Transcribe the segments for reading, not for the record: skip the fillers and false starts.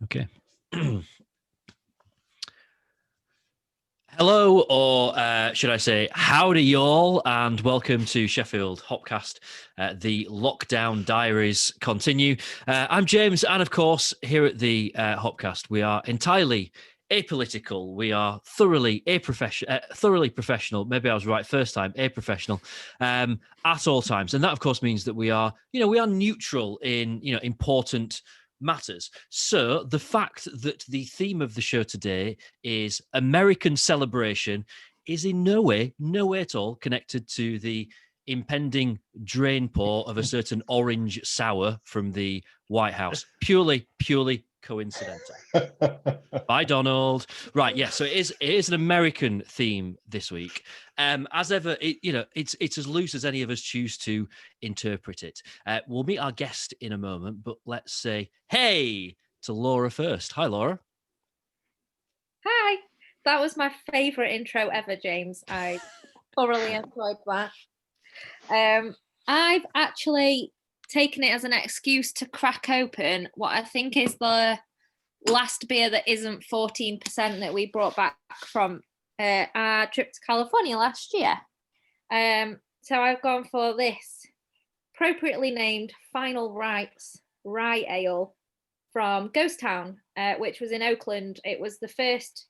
Okay. Hello, or should I say, howdy y'all, and welcome to Sheffield Hopcast. The lockdown diaries continue. I'm James, and of course, here at the Hopcast, we are entirely apolitical. We are thoroughly professional. Maybe I was right first time. Professional at all times, and that of course means that we are neutral in important matters. So the fact that the theme of the show today is American celebration is in no way at all connected to the impending drain pour of a certain orange sour from the White House. Purely coincidental. Bye, Donald. Right, yeah. So it is an American theme this week. As ever, it's as loose as any of us choose to interpret it. We'll meet our guest in a moment, but let's say hey to Laura first. Hi, Laura. Hi. That was my favourite intro ever, James. I thoroughly enjoyed that. I've actually taken it as an excuse to crack open what I think is the last beer that isn't 14% that we brought back from our trip to California last year. So I've gone for this appropriately named Final Rites Rye Ale from Ghost Town, which was in Oakland. It was the first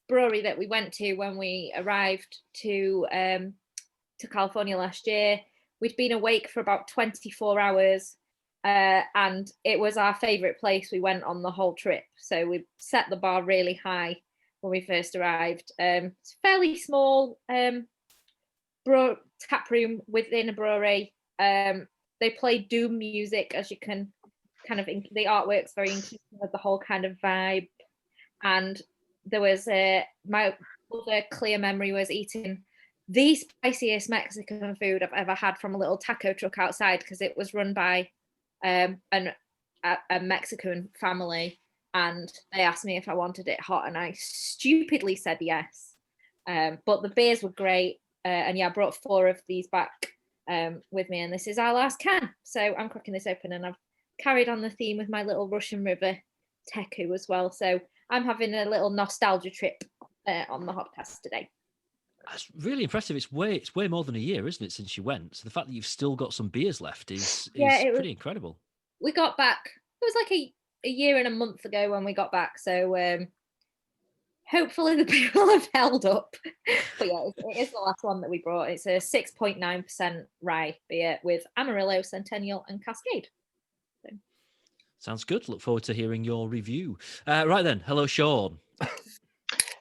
brewery that we went to when we arrived to California last year. We'd been awake for about 24 hours. And it was our favourite place we went on the whole trip. So we set the bar really high when we first arrived. It's a fairly small tap room within a brewery. They play doom music, as you can kind of, the artwork's very in keeping with the whole kind of vibe. And there was my other clear memory was eating the spiciest Mexican food I've ever had from a little taco truck outside, because it was run by a Mexican family, and they asked me if I wanted it hot, and I stupidly said yes. But the beers were great, and yeah, I brought 4 of these back with me, and this is our last can. So I'm cracking this open, and I've carried on the theme with my little Russian River Teku as well. So I'm having a little nostalgia trip on the Hopcast today. That's really impressive. It's way more than a year, isn't it, since you went? So the fact that you've still got some beers left is pretty incredible. We got back. It was like a year and a month ago when we got back. So hopefully the beer will have held up. But yeah, it is the last one that we brought. It's a 6.9% rye beer with Amarillo, Centennial, and Cascade. So. Sounds good. Look forward to hearing your review. Right then, hello, Sean.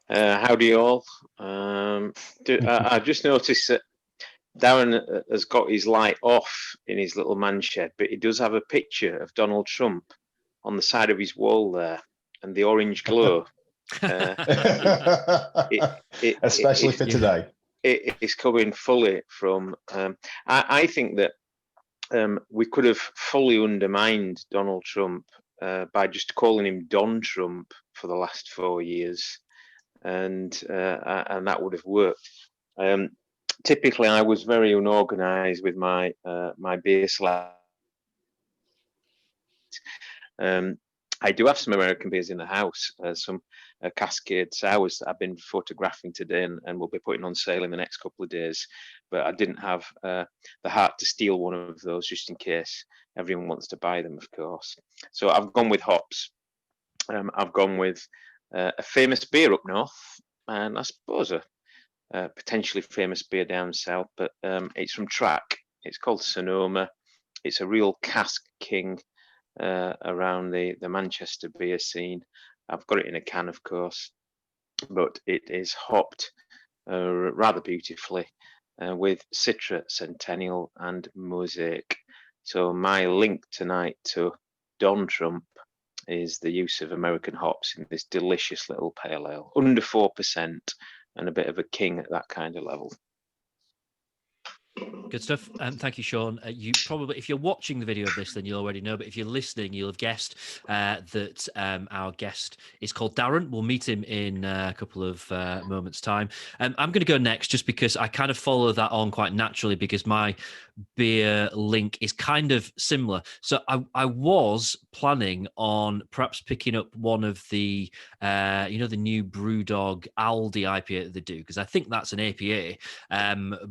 Howdy y'all. I just noticed that Darren has got his light off in his little man shed, but he does have a picture of Donald Trump on the side of his wall there, and the orange glow. Especially for today. It is coming fully from. I think that we could have fully undermined Donald Trump by just calling him Don Trump for the last 4 years. And that would have worked. Typically, I was very unorganized with my beer slab. I do have some American beers in the house, some Cascade sours that I've been photographing today and will be putting on sale in the next couple of days. But I didn't have the heart to steal one of those just in case everyone wants to buy them, of course. So I've gone with hops. I've gone with a famous beer up north, and I suppose a potentially famous beer down south, but it's from Track. It's called Sonoma. It's a real cask king around the Manchester beer scene. I've got it in a can, of course, but it is hopped rather beautifully with Citra, Centennial, and Mosaic. So my link tonight to Don Trump is the use of American hops in this delicious little pale ale, under 4%, and a bit of a king at that kind of level. Good stuff. Thank you, Sean. You probably, if you're watching the video of this, then you'll already know. But if you're listening, you'll have guessed that our guest is called Darren. We'll meet him in a couple of moments' time. I'm going to go next just because I kind of follow that on quite naturally because my beer link is kind of similar. So I was planning on perhaps picking up one of the, the new Brewdog Aldi IPA that they do, because I think that's an APA.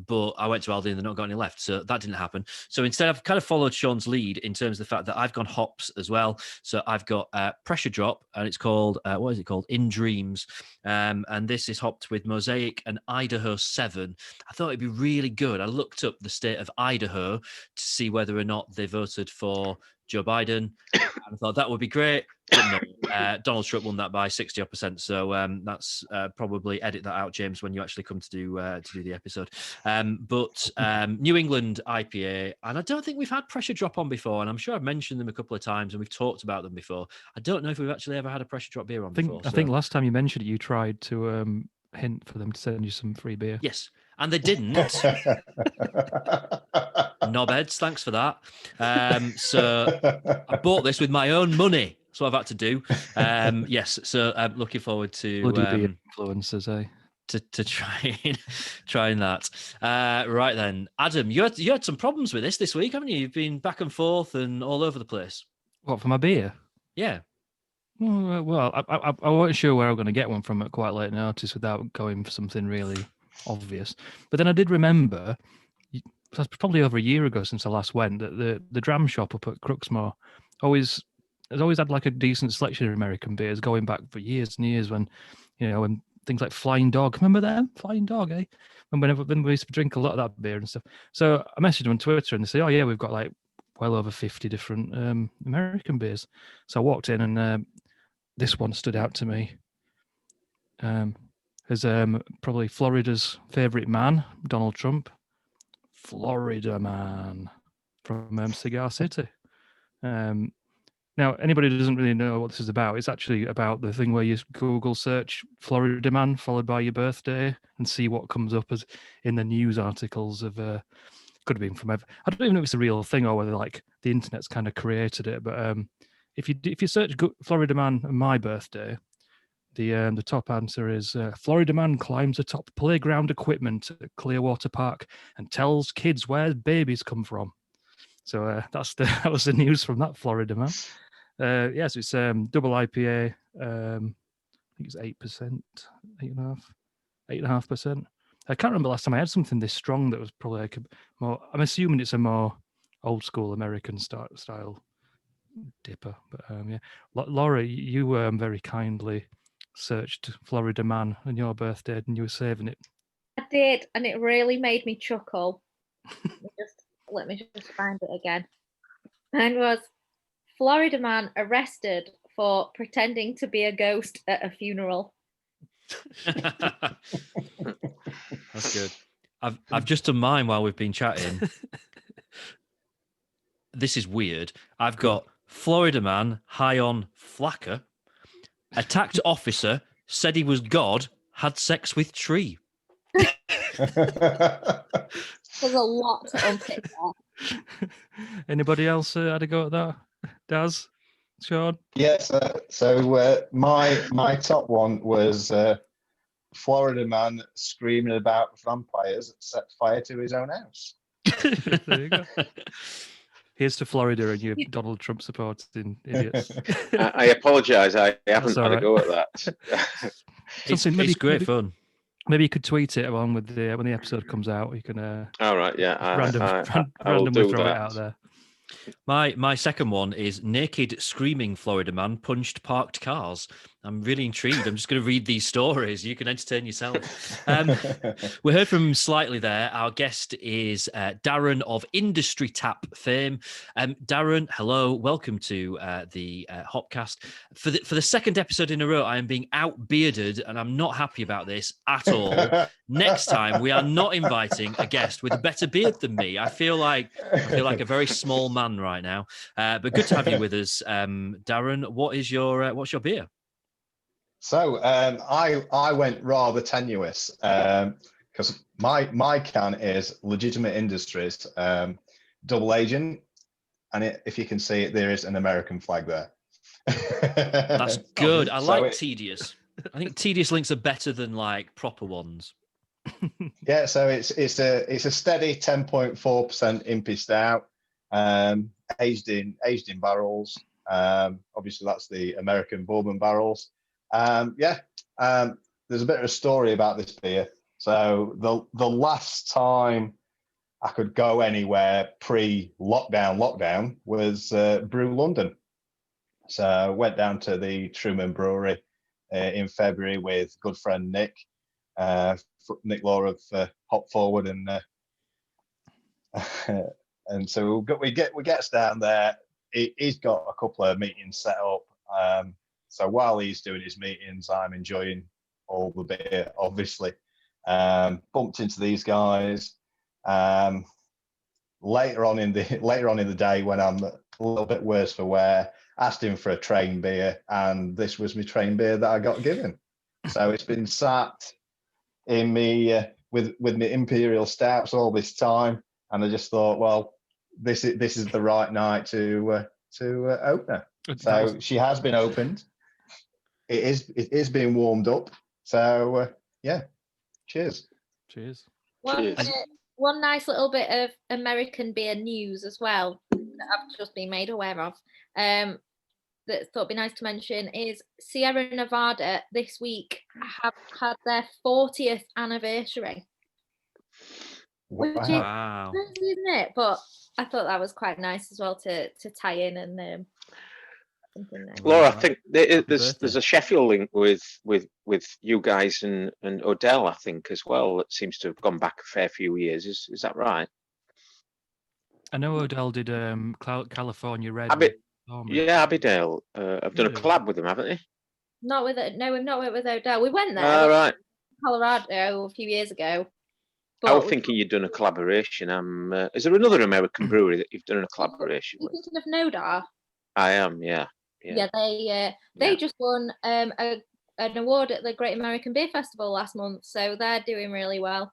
But I went to Aldi and they've not got any left, so that didn't happen. So instead, I've kind of followed Sean's lead in terms of the fact that I've gone hops as well. So I've got Pressure Drop, and it's called, what is it called? In Dreams. And this is hopped with Mosaic and Idaho 7. I thought it'd be really good. I looked up the state of Idaho to see whether or not they voted for Joe Biden. And I thought that would be great. But no, Donald Trump won that by 60%. So that's probably edit that out, James, when you actually come to do the episode. But New England IPA, and I don't think we've had Pressure Drop on before, and I'm sure I've mentioned them a couple of times, and we've talked about them before. I don't know if we've actually ever had a Pressure Drop beer on before. I think last time you mentioned it, you tried to hint for them to send you some free beer. Yes, and they didn't. Knobheads, thanks for that. So I bought this with my own money. That's what I've had to do. Yes, so I'm looking forward to Bloody influencers, eh? To trying that. Right then, Adam, you had some problems with this week, haven't you? You've been back and forth and all over the place. What, for my beer? Yeah. Well, I wasn't sure where I'm going to get one from at quite late notice without going for something really obvious. But then I did remember, that's probably over a year ago since I last went, that the dram shop up at Crooksmore has always had like a decent selection of American beers going back for years and years when things like Flying Dog. Remember them? Flying Dog, eh? And when we used to drink a lot of that beer and stuff. So I messaged them on Twitter and they say, oh yeah, we've got like well over 50 different American beers. So I walked in and this one stood out to me as probably Florida's favorite man, Donald Trump. Florida Man from Cigar City. Now, anybody who doesn't really know what this is about, it's actually about the thing where you Google search Florida Man followed by your birthday and see what comes up as in the news articles of could have been from I don't even know if it's a real thing or whether like the internet's kind of created it. But if you search Florida Man and my birthday, the top answer is Florida man climbs atop playground equipment at Clearwater Park and tells kids where babies come from. So that was the news from that Florida man. Yes, it's double IPA. I think it's 8%, 8.5%. I can't remember last time I had something this strong that was probably like more. I'm assuming it's a more old school American style dipper. But yeah, Laura, you very kindly searched Florida Man on your birthday and you were saving it. I did, and it really made me chuckle. Let me just find it again. And was Florida man arrested for pretending to be a ghost at a funeral. That's good. I've just done mine while we've been chatting. This is weird. I've got Florida man high on flacker. Attacked officer, said he was God, had sex with tree. There's a lot to unpick there. Anybody else had a go at that? Daz? Sean? Yes. So my top one was Florida man screaming about vampires that set fire to his own house. There you go. Here's to Florida and you Donald Trump supporting idiots. I apologise. I haven't had a go at that. It's great fun. Maybe you could tweet it along with when the episode comes out. You can. All right. Yeah. Randomly throw it out there. My second one is naked screaming Florida man punched parked cars. I'm really intrigued. I'm just going to read these stories. You can entertain yourself. We heard from him slightly there. Our guest is Darren of Industry Tap fame. Darren, hello. Welcome to the Hopcast. For the second episode in a row, I am being out-bearded, and I'm not happy about this at all. Next time, we are not inviting a guest with a better beard than me. I feel like a very small man right now. But good to have you with us, Darren. What's your beer? So I went rather tenuous because because my can is Legitimate Industries, double agent, and if you can see it, there is an American flag there. That's good. I So like tedious. I think tedious links are better than like proper ones. Yeah, so it's a steady 10.4% impy stout, aged in barrels. Obviously, that's the American bourbon barrels. There's a bit of a story about this beer. So the last time I could go anywhere pre-lockdown was Brew London. So I went down to the Truman Brewery in February with good friend Nick. Nick Law of Hop Forward, and and so we get down there. He's got a couple of meetings set up. So while he's doing his meetings, I'm enjoying all the beer. Obviously, bumped into these guys later on in the day when I'm a little bit worse for wear. Asked him for a train beer, and this was my train beer that I got given. So it's been sat in me with my imperial stouts all this time, and I just thought, well, this is the right night to open her. So she has been opened. It is being warmed up. So cheers. Cheers. One nice little bit of American beer news as well that I've just been made aware of. That thought it'd be nice to mention is Sierra Nevada this week have had their 40th anniversary. Wow. Crazy, isn't it? But I thought that was quite nice as well to tie in and something there. Laura, I think there's a Sheffield link with you guys and Odell, I think, as well. That seems to have gone back a fair few years. Is that right? I know Odell did California Red. Abbeydale. I've done a collab with them, haven't they? No, we've not worked with Odell. We went there. Right. Colorado a few years ago. I was thinking you'd done a collaboration. Is there another American brewery that you've done a collaboration with? You're thinking of Nodar? I am, yeah. Yeah, they just won an award at the Great American Beer Festival last month, so they're doing really well.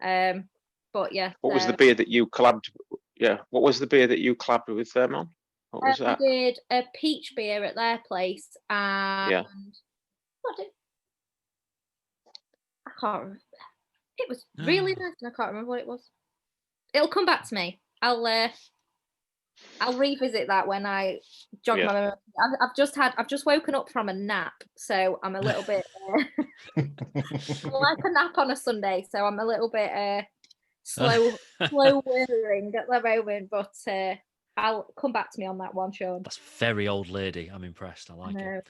But yeah. What was the beer that you collabed? Yeah, what was the beer that you collabed with them on? What was that? We did a peach beer at their place, and I can't remember. It was really nice, and I can't remember what it was. It'll come back to me. I'll revisit that when I jog my memory. I've just woken up from a nap, so I'm a little bit like a nap on a Sunday, so I'm a little bit slow whirring at the moment, but I'll come back to me on that one, Sean. That's very old lady. I'm impressed. I like it.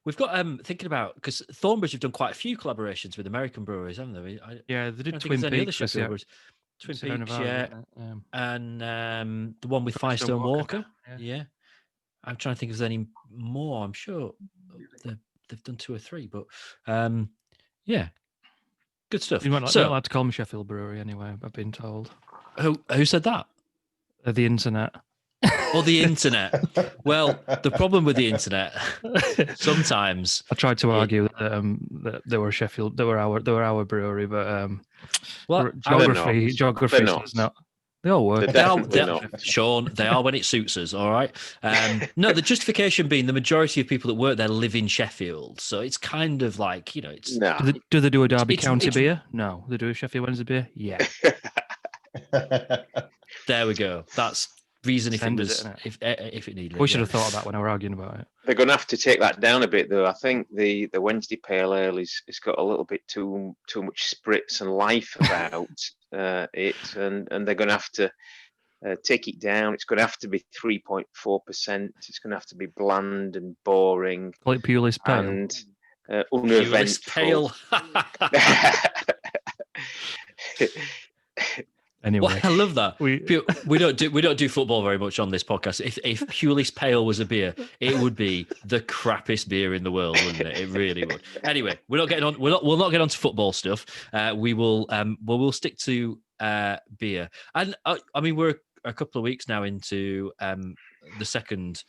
We've got thinking about, because Thornbridge have done quite a few collaborations with American breweries, haven't they? They did Twin Peaks. Twin Peaks, and the one with Firestone Walker. Yeah, I'm trying to think if there's any more. I'm sure they've done 2 or 3, but good stuff. You're not allowed to call them Sheffield Brewery anyway. I've been told. Who said that? The internet. Or the internet. Well, the problem with the internet sometimes. I tried to argue that they were Sheffield, they were our brewery, but geography says not. They all work. Sean, they are when it suits us. All right. No, the justification being the majority of people that work there live in Sheffield, so it's kind of like it's. No. Do they do a Derby County beer? No. They do a Sheffield Wednesday beer? Yeah. There we go. That's reason if it needed. We should have thought of that when I were arguing about it. They're going to have to take that down a bit, though. I think the Wednesday Pale Ale it's got a little bit too much spritz and life about it, and they're going to have to take it down. It's going to have to be 3.4%. It's going to have to be bland and boring. Call it Pulis Pale. And uneventful. Anyway, well, I love that. We don't do football very much on this podcast. If Pulis Pale was a beer, it would be the crappiest beer in the world, wouldn't it? It really would. Anyway, we'll not get on to football stuff. We will stick to beer. And I mean, we're a couple of weeks now into the second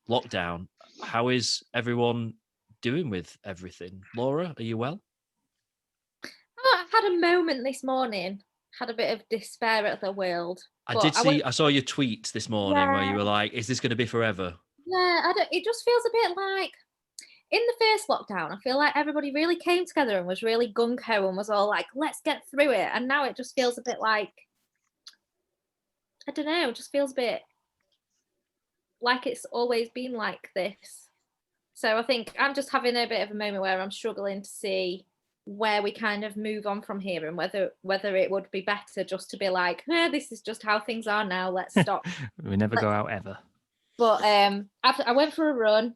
lockdown. How is everyone doing with everything? Laura, are you well? I had a moment this morning, had a bit of despair at the world. I saw your tweet this morning where you were like, "Is this going to be forever?" Yeah, it just feels a bit like in the first lockdown, I feel like everybody really came together and was really gung-ho and was all like, let's get through it. And now it just feels a bit like, I don't know, it just feels a bit like it's always been like this. So I think I'm just having a bit of a moment where I'm struggling to see where we kind of move on from here, and whether it would be better just to be like, this is just how things are now, let's stop. We never go out ever. But I went for a run,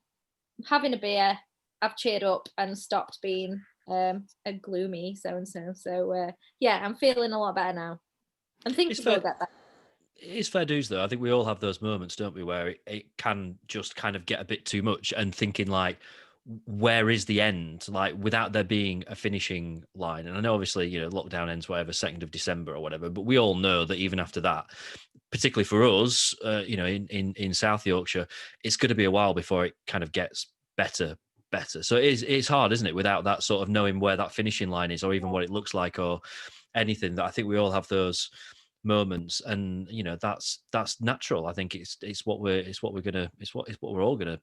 having a beer, I've cheered up and stopped being a gloomy so-and-so. So yeah, I'm feeling a lot better now. And things will get better. It's fair dues, though. I think we all have those moments, don't we, where it can just kind of get a bit too much, and thinking like, where is the end? Like, without there being a finishing line. And I know, obviously, lockdown ends whatever 2nd of December or whatever, but we all know that even after that, particularly for us, in South Yorkshire, it's going to be a while before it kind of gets better. So it's hard, isn't it, without that sort of knowing where that finishing line is, or even what it looks like, or anything. That I think we all have those moments, and that's natural. I think it's what we're all gonna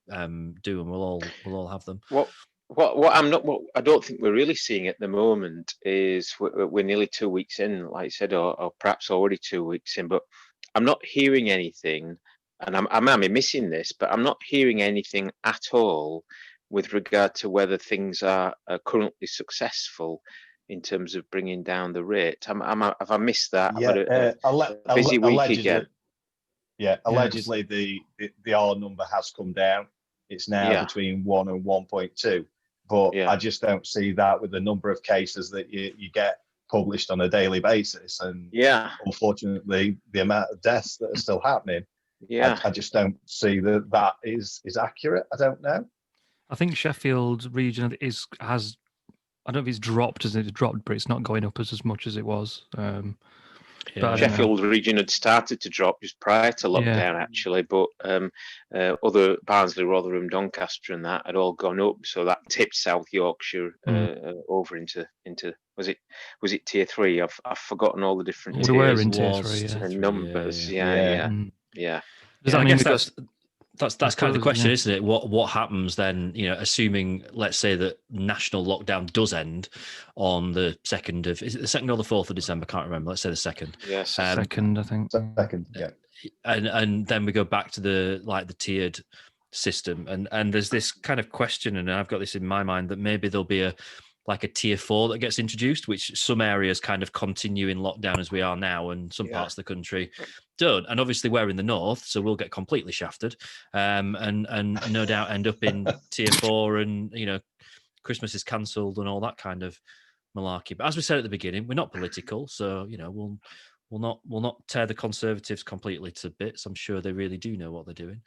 do, and we'll all have them. What I don't think we're really seeing at the moment is we're nearly 2 weeks in, like I said, or perhaps already 2 weeks in, but I'm not hearing anything, and I'm missing this, but I'm not hearing anything at all with regard to whether things are currently successful in terms of bringing down the rate. Have I missed that? Yeah, a busy week again. Yeah, allegedly the R number has come down. It's now between 1 and 1.2, but I just don't see that with the number of cases that you get published on a daily basis, and unfortunately the amount of deaths that are still happening. I just don't see that is accurate. I don't know. I think Sheffield region has. I don't know if it's dropped as it's dropped, but it's not going up as much as it was. Sheffield region had started to drop just prior to lockdown, actually, but other Barnsley, Rotherham, Doncaster, and that had all gone up, so that tipped South Yorkshire over into was it tier 3? I've forgotten all the different tiers. We were in tier 3, and numbers. Yeah. Does that mean that's kind of the question, isn't it? What happens then? Assuming, let's say, that national lockdown does end on the 2nd of, is it the 2nd or the 4th of December? Can't remember. Let's say the 2nd. Yes, 2nd, I think. 2nd, yeah. And then we go back to the tiered system, and there's this kind of question, and I've got this in my mind, that maybe there'll be a tier 4 that gets introduced, which some areas kind of continue in lockdown as we are now, and some parts of the country don't. And obviously we're in the north, so we'll get completely shafted, and no doubt end up in tier 4, and Christmas is cancelled and all that kind of malarkey. But as we said at the beginning, we're not political, so we'll not tear the Conservatives completely to bits. I'm sure they really do know what they're doing.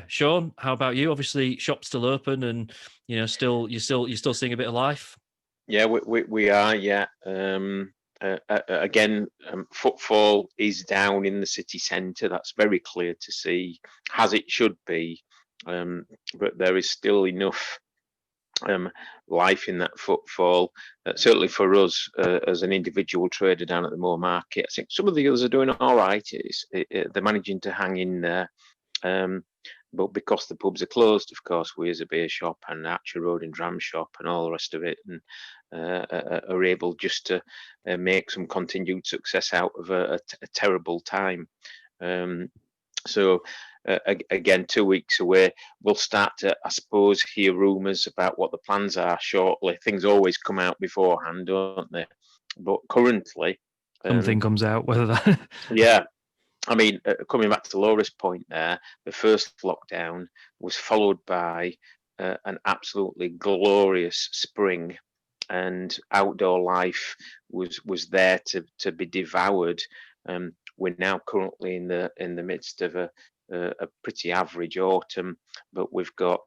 Sean, how about you? Obviously, shop's still open, and you're still seeing a bit of life. Yeah, we are. Yeah. Again, footfall is down in the city centre. That's very clear to see, as it should be. But there is still enough life in that footfall. Certainly for us as an individual trader down at the Moor Market, I think some of the others are doing all right. They're managing to hang in there. But because the pubs are closed, of course, we as a beer shop and Archer Road and Dram shop and all the rest of it, and are able just to make some continued success out of a terrible time. So again, 2 weeks away, we'll start to, I suppose, hear rumours about what the plans are shortly. Things always come out beforehand, don't they? But currently, something comes out, whether that. Yeah. I mean, coming back to Laura's point there, the first lockdown was followed by an absolutely glorious spring, and outdoor life was there to be devoured. We're now currently in the midst of a pretty average autumn, but we've got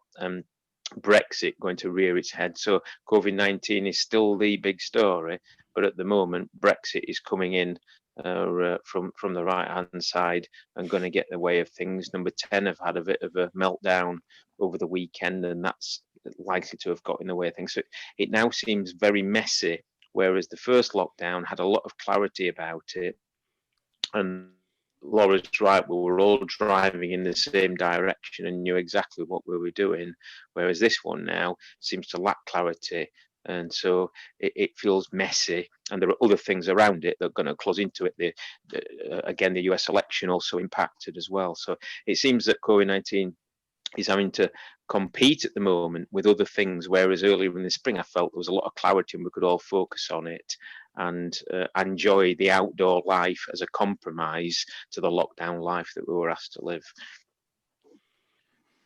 Brexit going to rear its head. So COVID-19 is still the big story, but at the moment, Brexit is coming in from the right hand side and going to get in the way of things. Number 10 have had a bit of a meltdown over the weekend, and that's likely to have got in the way of things. So it now seems very messy whereas the first lockdown had a lot of clarity about it. And Laura's right, we were all driving in the same direction and knew exactly what we were doing, whereas this one now seems to lack clarity. And so it feels messy, and there are other things around it that are going to close into it. Again, the US election also impacted as well. So it seems that COVID-19 is having to compete at the moment with other things, whereas earlier in the spring I felt there was a lot of clarity and we could all focus on it and enjoy the outdoor life as a compromise to the lockdown life that we were asked to live.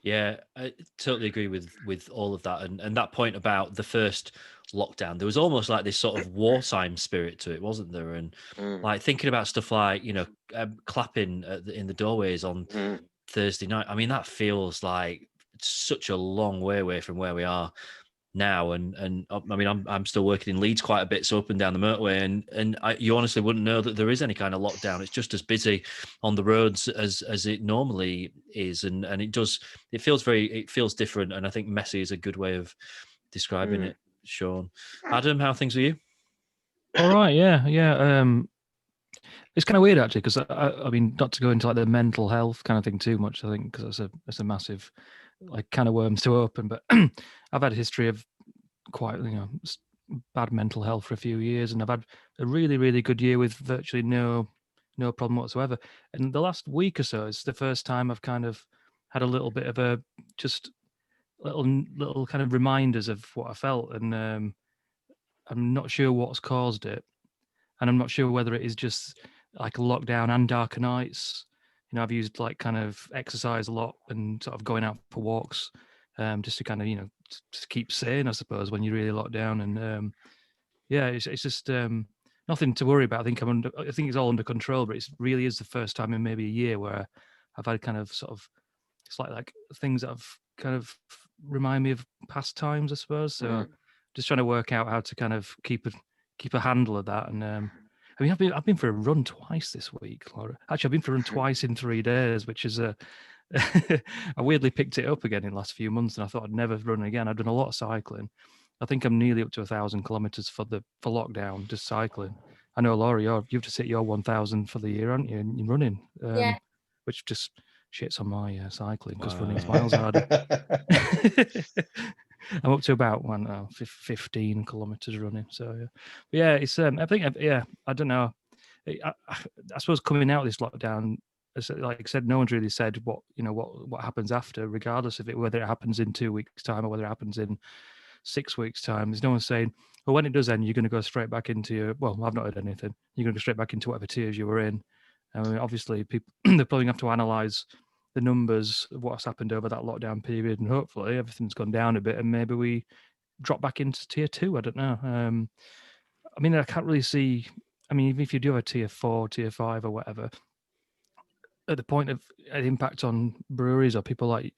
Yeah, I totally agree with all of that, and that point about the first lockdown. There was almost like this sort of wartime spirit to it, wasn't there? And like thinking about stuff like clapping in the doorways on Thursday night. I mean, that feels like such a long way away from where we are now. And I mean, I'm still working in Leeds quite a bit, so up and down the motorway, and you honestly wouldn't know that there is any kind of lockdown. It's just as busy on the roads as it normally is, and it feels different. And I think messy is a good way of describing it. Sean, Adam, how are things with you? All right, yeah. It's kind of weird actually, because I mean, not to go into like the mental health kind of thing too much, I think, because it's a massive like kind of worms to open. But I've had a history of quite bad mental health for a few years, and I've had a really, really good year with virtually no problem whatsoever. And the last week or so is the first time I've kind of had a little bit of a just little kind of reminders of what I felt, and I'm not sure what's caused it, and I'm not sure whether it is just like a lockdown and darker nights. I've used like kind of exercise a lot and sort of going out for walks, just to kind of just keep sane, I suppose, when you're really locked down. And yeah, it's just nothing to worry about. I think I think it's all under control, but it really is the first time in maybe a year where I've had kind of sort of it's like things that have kind of remind me of past times, I suppose. So just trying to work out how to kind of keep a handle of that. And I mean, I've been for a run twice this week, Laura. Actually, I've been for a run twice in 3 days, which is I weirdly picked it up again in the last few months, and I thought I'd never run again. I've done a lot of cycling. I think I'm nearly up to 1,000 kilometers for lockdown, just cycling. I know, Laura, you've just hit your 1,000 for the year, aren't you? And you're running, Yeah. which just shits on my cycling because running's miles harder. I'm up to about 15 kilometers running. So yeah, it's I think I don't know. I suppose coming out of this lockdown, like I said, no one's really said what happens after, regardless of it, whether it happens in 2 weeks' time or whether it happens in 6 weeks' time. There's no one saying, well, when it does end, you're going to go straight back into your. Well, I've not heard anything. You're going to go straight back into whatever tiers you were in. I mean, obviously, people they're probably going to have to analyze the numbers of what's happened over that lockdown period, and hopefully everything's gone down a bit, and maybe we drop back into tier 2. I don't know. I mean, I can't really see. I mean, even if you do a tier 4, tier 5, or whatever, at the point of an impact on breweries or people like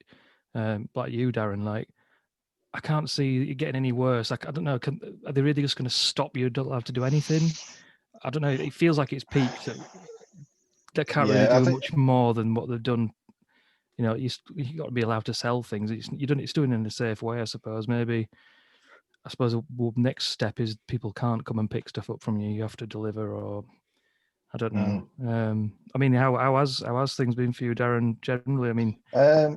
you, Darren, like I can't see it getting any worse. Like I don't know, are they really just going to stop you? Don't have to do anything. I don't know. It feels like it's peaked. They can't really do much more than what they've done. You got to be allowed to sell things. It's doing it in a safe way, I suppose. Maybe, I suppose the next step is people can't come and pick stuff up from you. You have to deliver, or I don't know. I mean, how has things been for you, Darren? Generally, I mean, I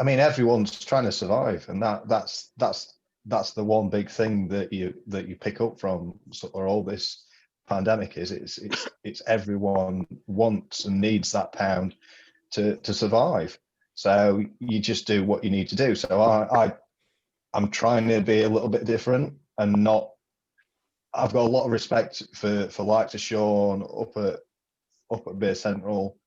mean, everyone's trying to survive, and that's the one big thing that you pick up from all this pandemic is it's everyone wants and needs that pound to survive. So you just do what you need to do. So I'm trying to be a little bit different and not. I've got a lot of respect for like Sean up at Beer Central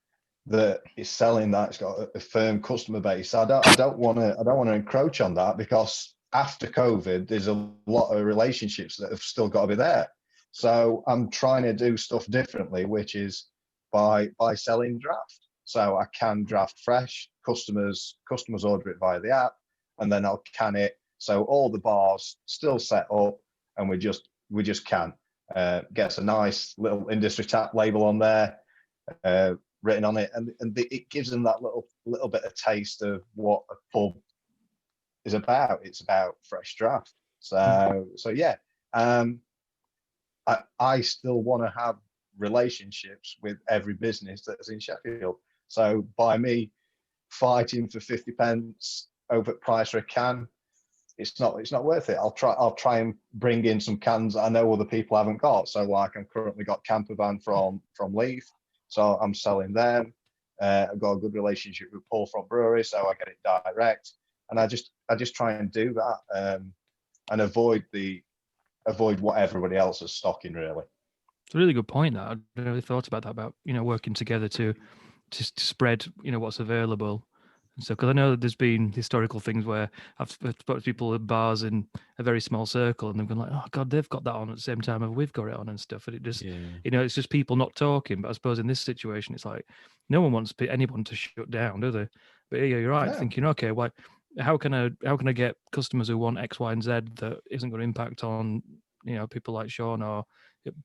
that is selling that. It's got a firm customer base. I don't want to encroach on that, because after COVID, there's a lot of relationships that have still got to be there. So I'm trying to do stuff differently, which is by selling draft. So I can draft fresh. Customers order it via the app, and then I'll can it. So all the bars still set up, and we just can. Gets a nice little industry tap label on there. Written on it, and it gives them that little bit of taste of what a pub is about. It's about fresh draft. So yeah, I still want to have relationships with every business that's in Sheffield. So by me fighting for 50 pence over price for a can, it's not worth it. I'll try and bring in some cans I know other people haven't got. So like I'm currently got camper van from Leith, so I'm selling them. I've got a good relationship with Paul from Brewery, so I get it direct, and I just try and do that and avoid what everybody else is stocking, really. It's a really good point. That I never really thought about that, about working together to spread what's available. And so, because I know that there's been historical things where I've spoken to people at bars in a very small circle, and they've been like, "Oh God, they've got that on at the same time as we've got it on and stuff." And it just, it's just people not talking. But I suppose in this situation, it's like no one wants anyone to shut down, do they? But yeah, you're right. No. Thinking, okay, well, how can I get customers who want X, Y, and Z that isn't going to impact on people like Sean or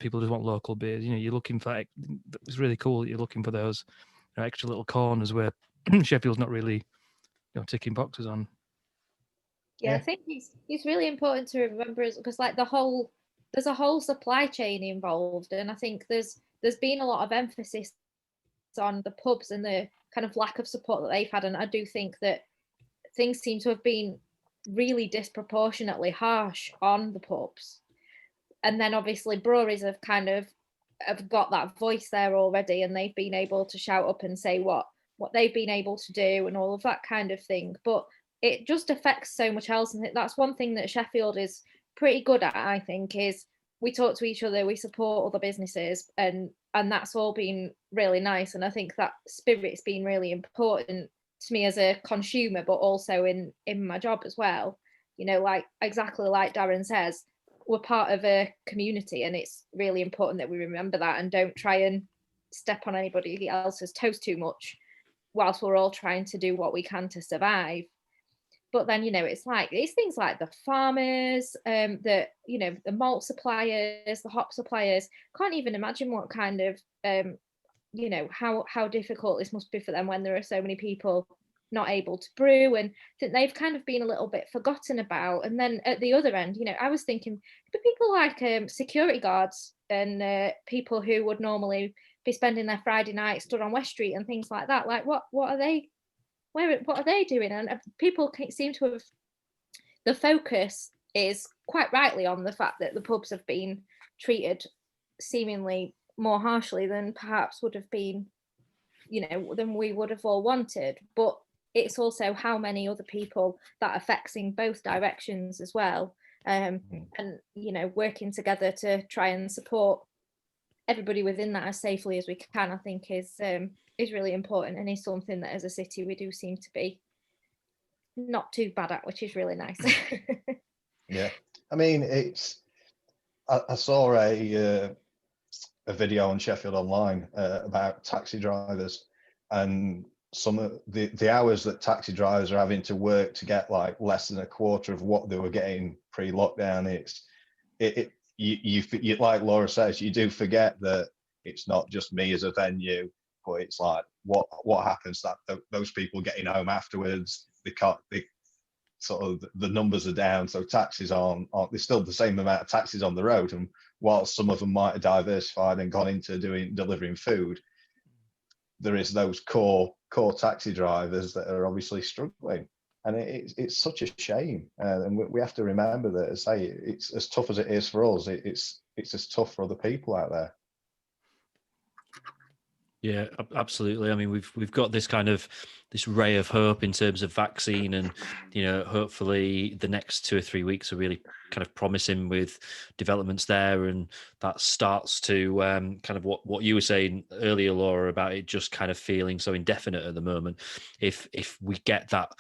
people who just want local beers? You're looking for. It's really cool that you're looking for those extra little corners where Sheffield's not really ticking boxes on. Yeah, I think it's really important to remember, because like there's a whole supply chain involved, and I think there's been a lot of emphasis on the pubs and the kind of lack of support that they've had, and I do think that things seem to have been really disproportionately harsh on the pubs. And then obviously breweries have got that voice there already, and they've been able to shout up and say what they've been able to do and all of that kind of thing. But it just affects so much else, and that's one thing that Sheffield is pretty good at, I think, is we talk to each other, we support other businesses, and that's all been really nice. And I think that spirit's been really important to me as a consumer, but also in my job as well. Like exactly like Darren says, we're part of a community, and it's really important that we remember that and don't try and step on anybody else's toes too much whilst we're all trying to do what we can to survive. But then it's things like the farmers, the malt suppliers, the hop suppliers. Can't even imagine what kind of how difficult this must be for them when there are so many people not able to brew, and think they've kind of been a little bit forgotten about. And then at the other end, I was thinking, but people like security guards and people who would normally be spending their Friday night stood on West Street and things like that, like what are they doing? And people seem to have, the focus is quite rightly on the fact that the pubs have been treated seemingly more harshly than perhaps would have been, than we would have all wanted. But it's also how many other people that affects in both directions as well. And working together to try and support everybody within that as safely as we can, I think is really important, and is something that as a city we do seem to be not too bad at, which is really nice. Yeah, I mean, I saw a video on Sheffield Online about taxi drivers, and some of the hours that taxi drivers are having to work to get like less than a quarter of what they were getting pre-lockdown. You like Laura says, you do forget that it's not just me as a venue, but it's like what happens that those people getting home afterwards, they sort of, the numbers are down, so taxis aren't there's still the same amount of taxis on the road, and whilst some of them might have diversified and gone into delivering food, there is those core taxi drivers that are obviously struggling, and it's such a shame. And we have to remember that, as I say, it's as tough as it is for us, it's as tough for other people out there. Yeah, absolutely. I mean, we've got this ray of hope in terms of vaccine, and hopefully the next 2 or 3 weeks are really kind of promising with developments there, and that starts to kind of what you were saying earlier, Laura, about it just kind of feeling so indefinite at the moment. If we get that.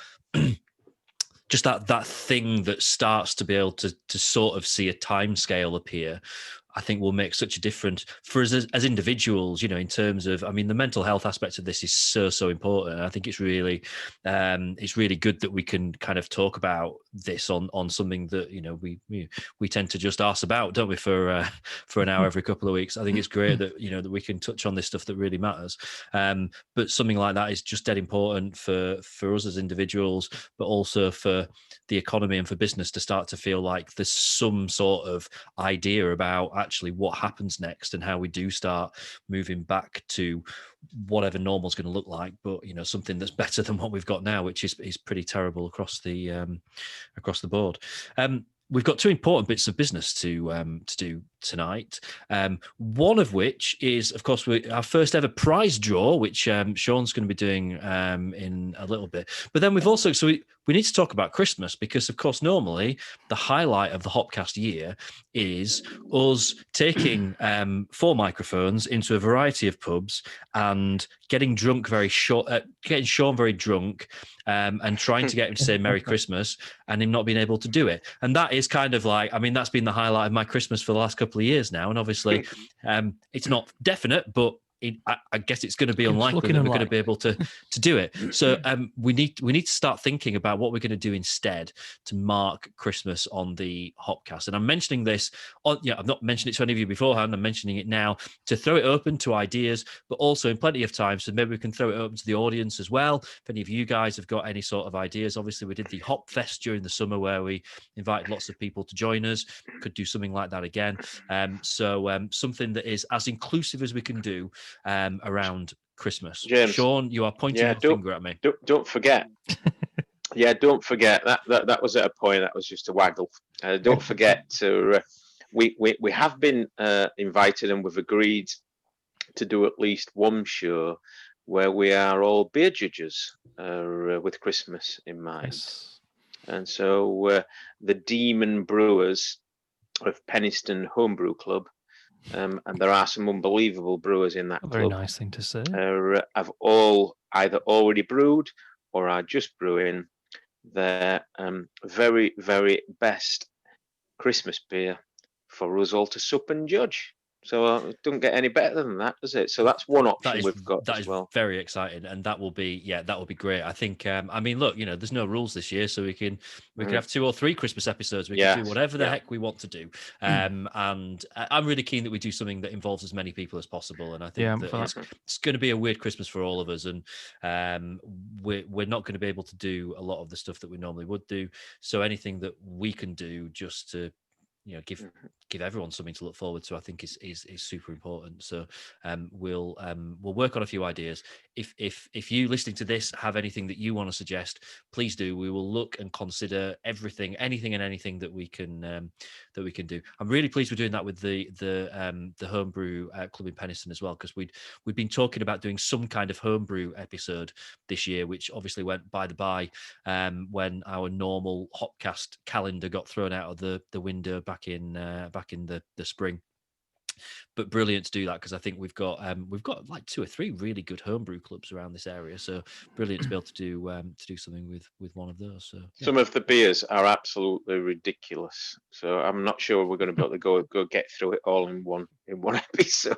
Just that thing that starts to be able to sort of see a time scale appear, I think will make such a difference for us as individuals, in terms of, I mean, the mental health aspect of this is so important. And I think it's really good that we can kind of talk about this on something that, we tend to just arse about, don't we, for an hour every couple of weeks. I think it's great that, that we can touch on this stuff that really matters. But something like that is just dead important for us as individuals, but also for the economy and for business to start to feel like there's some sort of idea about actually what happens next and how we do start moving back to whatever normal is going to look like, but something that's better than what we've got now, which is pretty terrible across the board. We've got two important bits of business to do tonight. One of which is, of course, our first ever prize draw, which Sean's going to be doing in a little bit. But then we've also, we need to talk about Christmas, because, of course, normally the highlight of the Hopcast year is us taking 4 microphones into a variety of pubs and getting Sean very drunk, and trying to get him to say Merry Christmas, and him not being able to do it. And that is kind of like, I mean, that's been the highlight of my Christmas for the last couple of years now. And obviously, it's not definite, but I guess it's going to be unlikely that we're going to be able to do it. So we need to start thinking about what we're going to do instead to mark Christmas on the Hopcast. And I'm mentioning this I've not mentioned it to any of you beforehand. I'm mentioning it now to throw it open to ideas, but also in plenty of time. So maybe we can throw it open to the audience as well. If any of you guys have got any sort of ideas, obviously we did the Hop Fest during the summer where we invited lots of people to join us. Could do something like that again. So something that is as inclusive as we can do around Christmas. James, Sean, you are pointing your finger at me. Don't forget. Don't forget that was at a point. That was just a waggle. Don't forget to. We have been invited, and we've agreed to do at least one show where we are all beer judges with Christmas in mind. Yes. And so the Demon Brewers of Penistone Homebrew Club. And there are some unbelievable brewers in that club. Very nice thing to say. Have all either already brewed or are just brewing their very, very best Christmas beer for us all to sup and judge. So it doesn't get any better than that, does it? So that's one option we've got as well. That is very exciting, and that will be great. I think. I mean, look, there's no rules this year, so we can have 2 or 3 Christmas episodes. We can do whatever the heck we want to do. And I'm really keen that we do something that involves as many people as possible. And I think that it's going to be a weird Christmas for all of us, and we're not going to be able to do a lot of the stuff that we normally would do. So anything that we can do just to give everyone something to look forward to, I think is super important. So we'll work on a few ideas. If you listening to this have anything that you want to suggest, please do. We will look and consider anything and anything that we can do. I'm really pleased we're doing that with the homebrew club in Penistone as well, because we'd been talking about doing some kind of homebrew episode this year, which obviously went by the by when our normal Hopcast calendar got thrown out of the window back in the spring. But brilliant to do that, because I think we've got like 2 or 3 really good homebrew clubs around this area. So brilliant to be able to do something with one of those. So some of the beers are absolutely ridiculous. So I'm not sure we're going to be able to go get through it all in one episode.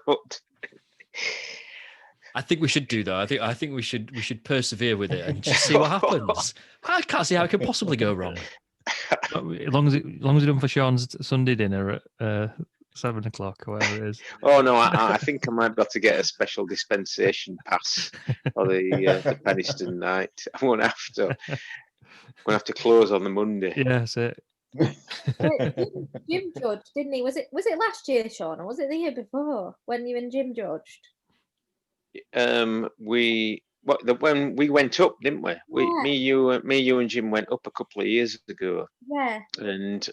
I think we should do though. I think we should persevere with it and just see what happens. I can't see how it can possibly go wrong. As long as it's done for Sean's Sunday dinner at 7 o'clock or whatever it is. Oh no, I think I might be able to get a special dispensation pass for the Penistone night. I won't have to. I'm gonna have to close on the Monday. Yeah, that's it. Jim judged, didn't he? Was it last year, Sean, or was it the year before when you and Jim judged? When we went up, didn't we? Yeah. Me, you, and Jim went up a couple of years ago. Yeah. And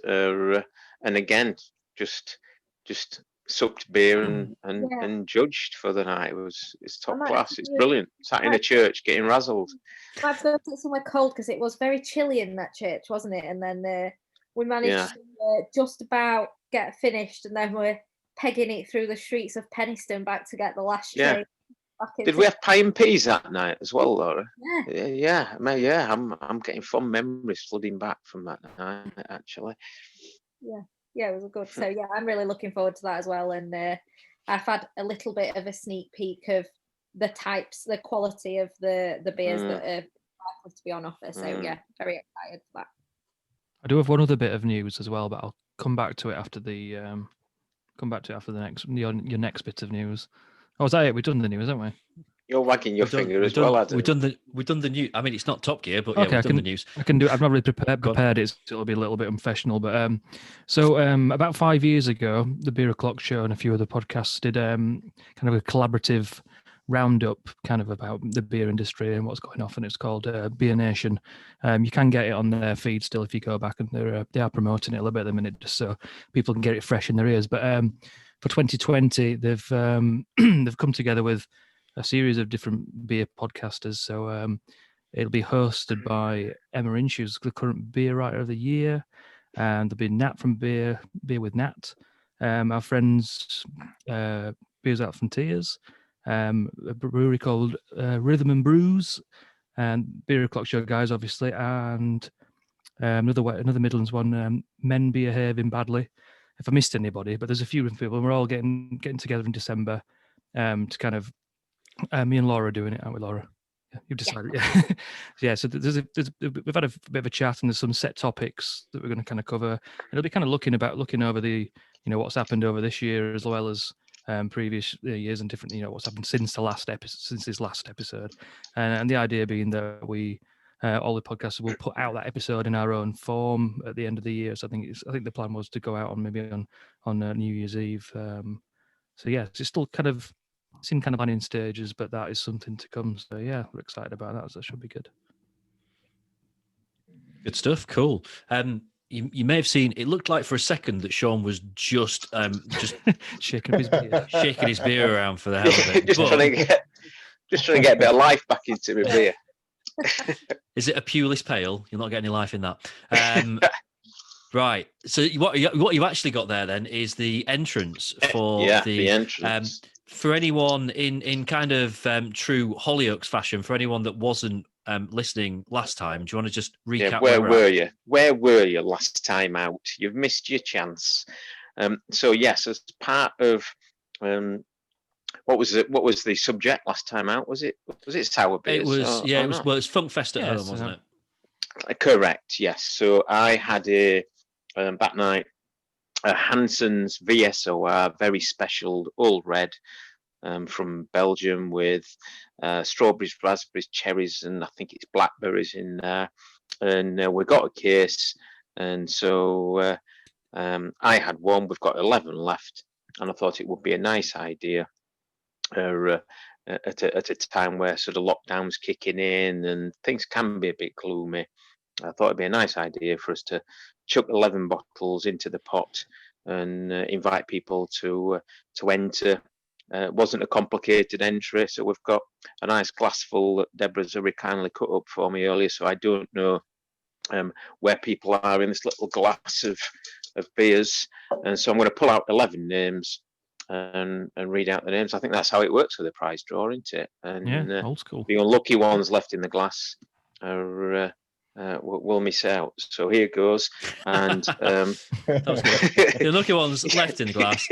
again, just sucked beer and judged for the night. It's top class. It's brilliant. Sat in a church getting razzled. I have to go somewhere cold because it was very chilly in that church, wasn't it? And then we managed to just about get finished, and then we're pegging it through the streets of Penistone back to get the last train. Did we have pie and peas that night as well, Laura? Yeah. I'm getting fond memories flooding back from that night, actually. Yeah. Yeah, it was good. So yeah, I'm really looking forward to that as well. And I've had a little bit of a sneak peek of the quality of the beers that are likely to be on offer. So yeah, very excited for that. I do have one other bit of news as well, but I'll come back to it after the your next bit of news. Oh, is that it? We've done the news, haven't we? You're wagging your finger as well, Adam. We've done the news. I mean, it's not Top Gear, but yeah, Okay, we've done the news. I can do. I've not really prepared it, so it'll be a little bit unprofessional. But about 5 years ago, the Beer O'Clock Show and a few other podcasts did kind of a collaborative roundup, kind of about the beer industry and what's going off, and it's called Beer Nation. You can get it on their feed still if you go back, and they are promoting it a little bit at the minute, just so people can get it fresh in their ears. But for 2020, they've they've come together with a series of different beer podcasters. So it'll be hosted by Emma Inch, who's the current beer writer of the year, and there'll be Nat from Beer with Nat, our friends Beers Out from Tears, a brewery called Rhythm and Brews, and Beer O'Clock Show guys, obviously, and another Midlands one, Men Behaving Badly. If I missed anybody, but there's a few people, and we're all getting together in December to kind of. Me and Laura are doing it, aren't we, Laura? Yeah, you've decided. Yeah, yeah. So we've had a bit of a chat, and there's some set topics that we're going to kind of cover. And it'll be kind of looking over the, what's happened over this year as well as previous years and different, what's happened since this last episode. And the idea being that we all the podcasters will put out that episode in our own form at the end of the year. So I think the plan was to go out on New Year's Eve. So yeah, it's still kind of. It's in kind of planning stages, but that is something to come. So yeah, we're excited about that. So that should be good. Good stuff. Cool. You may have seen. It looked like for a second that Sean was just shaking his beer around for the hell of it. just trying to get a bit of life back into my beer. Is it a Pulis Pale? You'll not get any life in that. Right. So what you actually got there then is the entrance for the entrance. For anyone in kind of true Hollyoaks fashion, for anyone that wasn't listening last time, do you want to just recap? Yeah, where were you? Where were you last time out? You've missed your chance. So yes, as part of what was it? What was the subject last time out? Was it sour beers? It was it was. Well, it's Funk Fest at home, wasn't it? Correct. Yes. So I had a that night. Hansen's VSOR, very special Old Red from Belgium with strawberries, raspberries, cherries, and I think it's blackberries in there. And we got a case, and so I had one. We've got 11 left, and I thought it would be a nice idea at a time where sort of lockdown's kicking in and things can be a bit gloomy. I thought it'd be a nice idea for us to chuck 11 bottles into the pot and invite people to enter. It wasn't a complicated entry, so we've got a nice glass full that Deborah's very kindly cut up for me earlier, so I don't know where people are in this little glass of beers. And so I'm going to pull out 11 names and read out the names. I think that's how it works with the prize draw, isn't it? And old school. The unlucky ones left in the glass are will miss out. So here goes. And that was good. The unlucky ones left in the glass.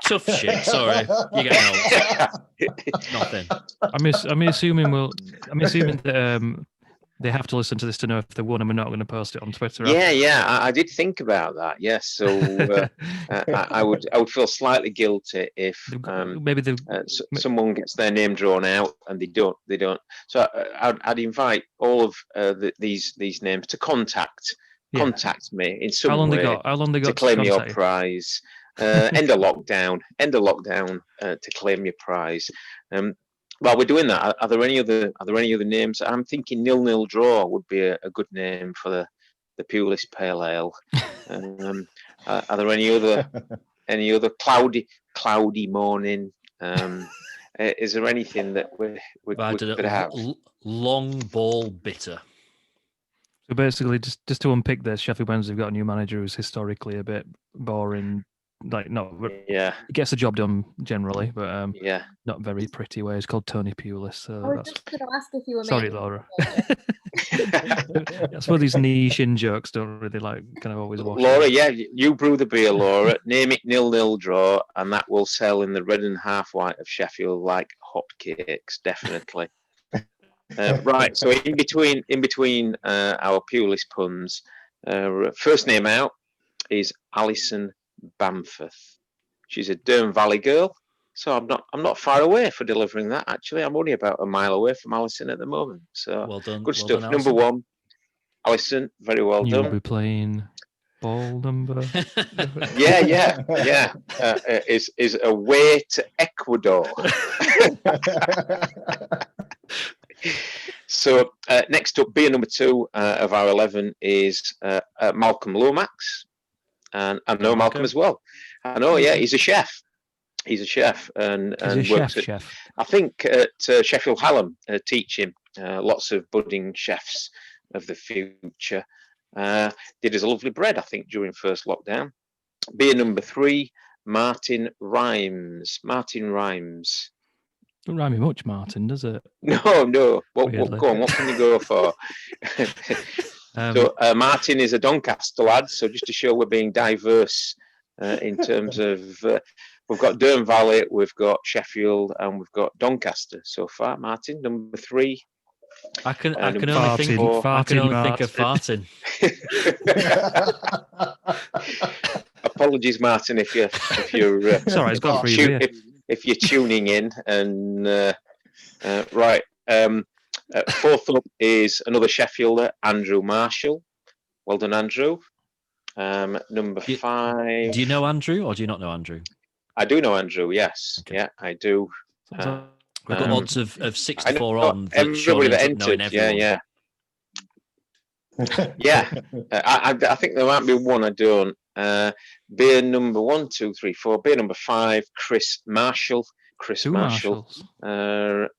Tough shit. Sorry, you get nothing. I'm assuming that they have to listen to this to know if they won, and we're not going to post it on Twitter. Yeah. I did think about that. Yes, so I would feel slightly guilty if someone gets their name drawn out and they don't. So I'd invite all of these names to contact me in some way. How long they got to claim your prize? End of lockdown to claim your prize. While we're doing that, are there any other names? I'm thinking 0-0 draw would be a good name for the Pulis Pale Ale. Are there any other cloudy morning? Is there anything that we could have? Long ball bitter. So basically, just to unpick this, Sheffield Wednesday have got a new manager who's historically a bit boring, like not. Yeah, He gets the job done generally, but yeah. not very pretty way. It's called Tony Pulis. So I was that's just going to ask if you were sorry, making Laura. it. I suppose these niche in jokes don't really like kind of always wash. Laura, out. yeah, you brew the beer, Laura. Name it 0-0 draw, and that will sell in the red and half white of Sheffield like hotcakes, definitely. Right, so in between our Pulis puns, first name out is Alison Bamforth. She's a Durham Valley girl, so I'm not far away for delivering that. Actually, I'm only about a mile away from Alison at the moment. So Well done. good Well stuff. done, Number Alison. 1, Alison, very well You'll done. be playing ball number. Yeah. Is away to Ecuador. So next up, beer number 2 of our 11 is Malcolm Lomax, and I know Malcolm as well. I know, yeah, he's a chef. He's a chef and He's a works chef. I think at Sheffield Hallam, teaching lots of budding chefs of the future. Did his lovely bread, I think, during first lockdown. Beer number 3, Martin Rhymes. Martin Rhymes. Don't rhyme me much, Martin, does it? No. What, Weirdly. go on, what can you go for? So Martin is a Doncaster lad, so just to show we're being diverse in terms of we've got Durham Valley, we've got Sheffield, and we've got Doncaster so far. Martin, number 3. I can number only think of farting. Apologies, Martin, if you're Sorry, it's got free beer. if you're tuning in. And right, fourth up is another Sheffielder, Andrew Marshall. Well done, Andrew. Number 5. Do you know Andrew or do you not know Andrew? I do know Andrew. Yes, Okay. yeah, I do. We've got odds of 6 to 4 know on that Sean everybody that ends up knowing entered. everyone. Yeah. I think there might be one I don't. Beer number 1, 2, 3, 4. Beer number 5, Chris Marshall. Two Marshalls. Have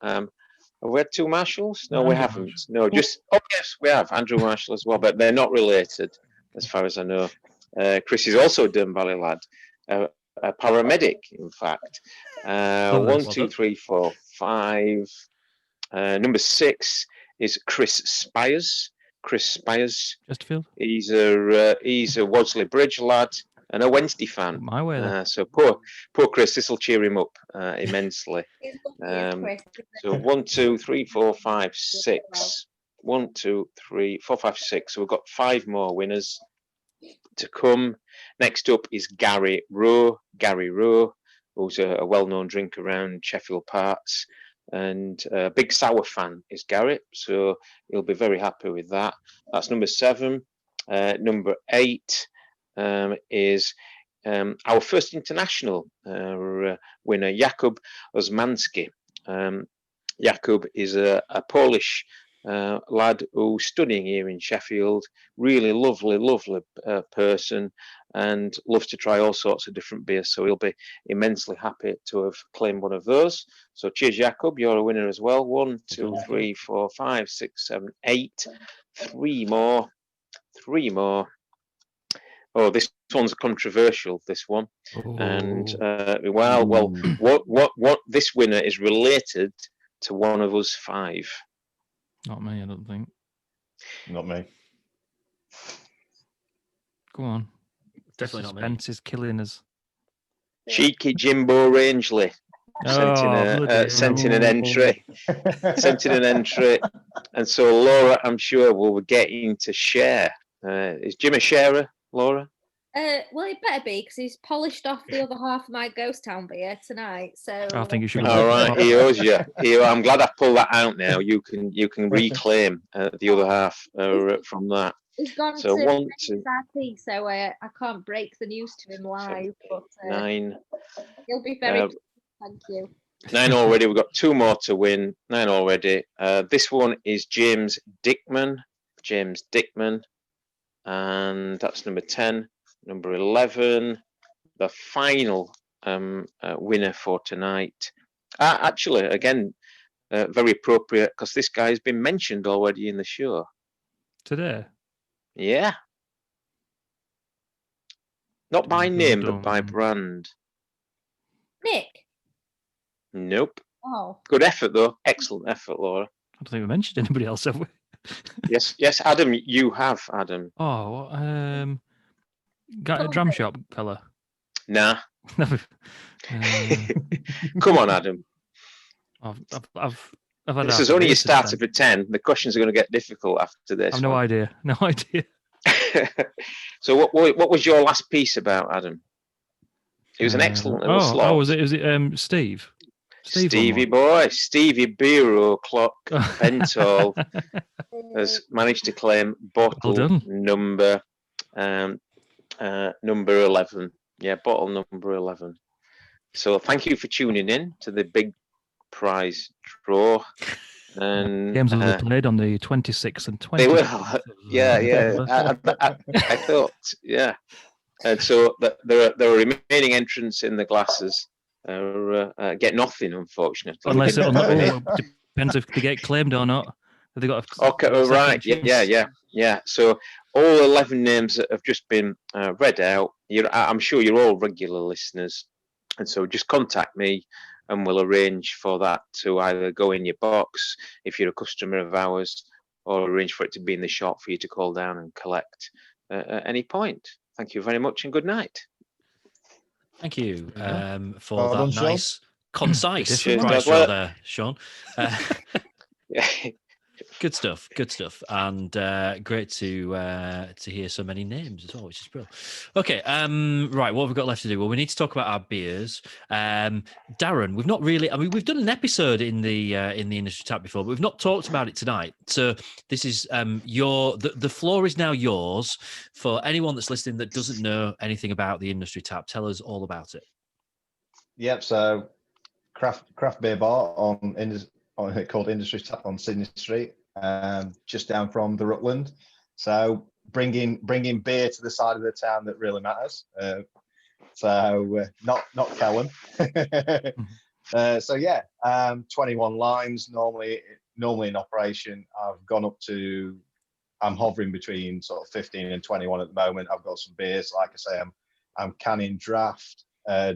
we had 2 Marshalls? No, we Andrew haven't. Marshall. No, just yes, we have Andrew Marshall as well, but they're not related, as far as I know. Chris is also a Durham Valley lad, a paramedic, in fact. 1, 2, 3, 4, 5. Number 6 is Chris Spires. Chris Spires. Chesterfield. He's a Wadsley Bridge lad and a Wednesday fan. My way there. So poor Chris, this will cheer him up immensely. So 1, 2, 3, 4, 5, 6. 1, 2, 3, 4, 5, 6. So we've got 5 more winners to come. Next up is Gary Rowe. Gary Rowe, who's a well-known drinker around Sheffield parts. And a big sour fan is Garrett, so he'll be very happy with that. That's number 7. Number 8 is our first international winner, Jakub Osmanski. Jakub is a Polish lad who's studying here in Sheffield. Really lovely person, and loves to try all sorts of different beers. So he'll be immensely happy to have claimed one of those. So cheers, Jakub. You're a winner as well. 1, 2, 3, 4, 5, 6, 7, 8. 3 more. Oh, this one's controversial. This one, and what this winner is related to one of us 5. Not me, I don't think. Not me. Go on. Definitely not me. Suspense is killing us. Cheeky Jimbo Rangeley sent in an entry. And so Laura, I'm sure, will be getting to share. Is Jim a sharer, Laura? Well, it better be, because he's polished off the other half of my Ghost Town beer tonight. So I think you should. All right, he owes you. I'm glad I pulled that out now. You can reclaim the other half from that. He's gone So to 1, 2, RP, so I can't break the news to him live. 7, 8, But 9. he'll be very. Thank you. 9 already. We've got 2 more to win. 9 already. This one is James Dickman. And that's number 10. Number 11. The final winner for tonight. Actually, again, very appropriate, because this guy has been mentioned already in the show. Today? Yeah. Not by name, but by Dum. brand. Nick. Nope. Oh. Good effort, though. Excellent effort, Laura. I don't think we mentioned anybody else, have we? Yes, Adam, you have, Adam. Oh, got a drum shop fella. Nah. Never. Come on, Adam. I've had This half is a only beer your since starter then. for 10. The questions are going to get difficult after this. I've no idea. No idea. So what was your last piece about, Adam? It was an excellent little slot. Was it Steve? Stevie boy, Stevie Bureau Clock Pentol has managed to claim bottle done. number 11. Yeah, bottle number 11. So thank you for tuning in to the big prize draw. And games will be played on the 26th and 27th. they will. Yeah. I thought, yeah. And so there are remaining entrants in the glasses. Get nothing, unfortunately. Unless depends if they get claimed or not. Have they got Okay, right. Yeah. So all 11 names that have just been read out. I'm sure you're all regular listeners, and so just contact me, and we'll arrange for that to either go in your box if you're a customer of ours, or arrange for it to be in the shop for you to call down and collect at any point. Thank you very much, and good night. Thank you for Well that done, Sean. nice, concise Cheers, prize guys. draw there, Sean. Yeah. Good stuff, and great to hear so many names as well, which is brilliant. Okay, right, what have we got left to do? Well, we need to talk about our beers. Darren, we've not really. I mean, we've done an episode in the industry tap before, but we've not talked about it tonight. So this is the floor is now yours for anyone that's listening that doesn't know anything about the industry tap. Tell us all about it. Yep. So craft beer bar called Industry Tap on Sydney Street, just down from the Rutland. So bringing beer to the side of the town that really matters. Not Kellen. So yeah, 21 lines normally in operation. I've gone up to. I'm hovering between sort of 15 and 21 at the moment. I've got some beers. Like I say, I'm canning draft